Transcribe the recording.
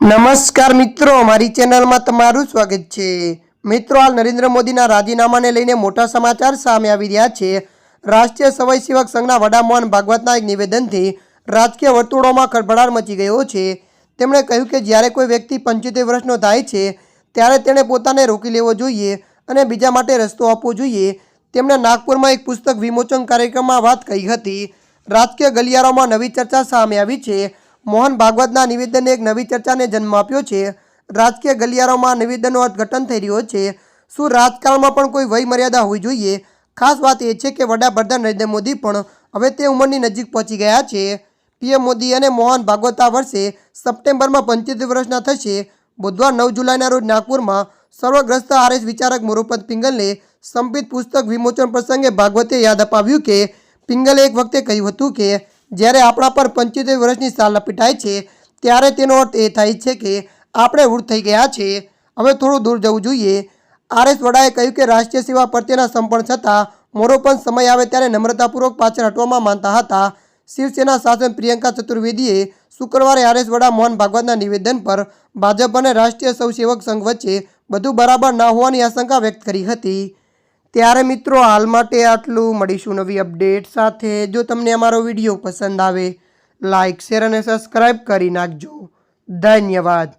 નમસ્કાર મિત્રો, મારી ચેનલમાં તમારું સ્વાગત છે। મિત્રો, હાલ નરેન્દ્ર મોદીના રાજીનામાને લઈને મોટા સમાચાર સામે આવી રહ્યા છે। રાષ્ટ્રીય સ્વયંસેવક સંઘના વડા મોહન ભાગવતના એક નિવેદનથી રાજકીય વર્તુળોમાં ખળભળાટ મચી ગયો છે। તેમણે કહ્યું કે જ્યારે કોઈ વ્યક્તિ 75 વર્ષનો થાય છે ત્યારે તેણે પોતાને રોકી લેવો જોઈએ અને બીજા માટે રસ્તો આપવો જોઈએ। તેમણે નાગપુરમાં એક પુસ્તક વિમોચન કાર્યક્રમમાં વાત કહી હતી। રાજકીય ગલિયારોમાં નવી ચર્ચા સામે આવી છે। મોહન ભાગવતના નિવેદને એક નવી ચર્ચાને જન્મ આપ્યો છે। રાજકીય ગલિયારોમાં નિવેદનનો અર્થઘટન થઈ રહ્યો છે। શું રાજકારણમાં પણ કોઈ વય મર્યાદા હોવી જોઈએ? ખાસ વાત એ છે કે વડાપ્રધાન નરેન્દ્ર મોદી પણ હવે તે ઉંમરની નજીક પહોંચી ગયા છે। પીએમ મોદી અને મોહન ભાગવત આ વર્ષે સપ્ટેમ્બરમાં 75 વર્ષના થશે। બુધવાર 9 જુલાઈના રોજ નાગપુરમાં સર્વગ્રસ્ત આરએસ વિચારક મોરોપંત પિંગલને સમર્પિત પુસ્તક વિમોચન પ્રસંગે ભાગવતે યાદ અપાવ્યું કે પિંગલે એક વખતે કહ્યું હતું કે જ્યારે આપણા પર 75 વર્ષની સાલ લપેટાય છે ત્યારે તેનો અર્થ એ થાય છે કે આપણે વૃદ્ધ થઈ ગયા છે, હવે થોડું દૂર જવું જોઈએ। આરએસ વડાએ કહ્યું કે રાષ્ટ્રીય સેવા પ્રત્યેના સમર્પણ છતાં મોરોપંત સમય આવે ત્યારે નમ્રતાપૂર્વક પાછળ હટવામાં માનતા હતા। શિવસેના શાસક પ્રિયંકા ચતુર્વેદીએ શુક્રવારે આરએસ વડા મોહન ભાગવતના નિવેદન પર ભાજપ અને રાષ્ટ્રીય સ્વયંસેવક સંઘ વચ્ચે બધું બરાબર ના હોવાની આશંકા વ્યક્ત કરી હતી। ત્યારે મિત્રો, હાલ માટે આટલું। મળીશું નવી અપડેટ સાથે। જો તમને અમારો વિડીયો પસંદ આવે, લાઇક, શેર અને સબસ્ક્રાઈબ કરી નાખજો। ધન્યવાદ।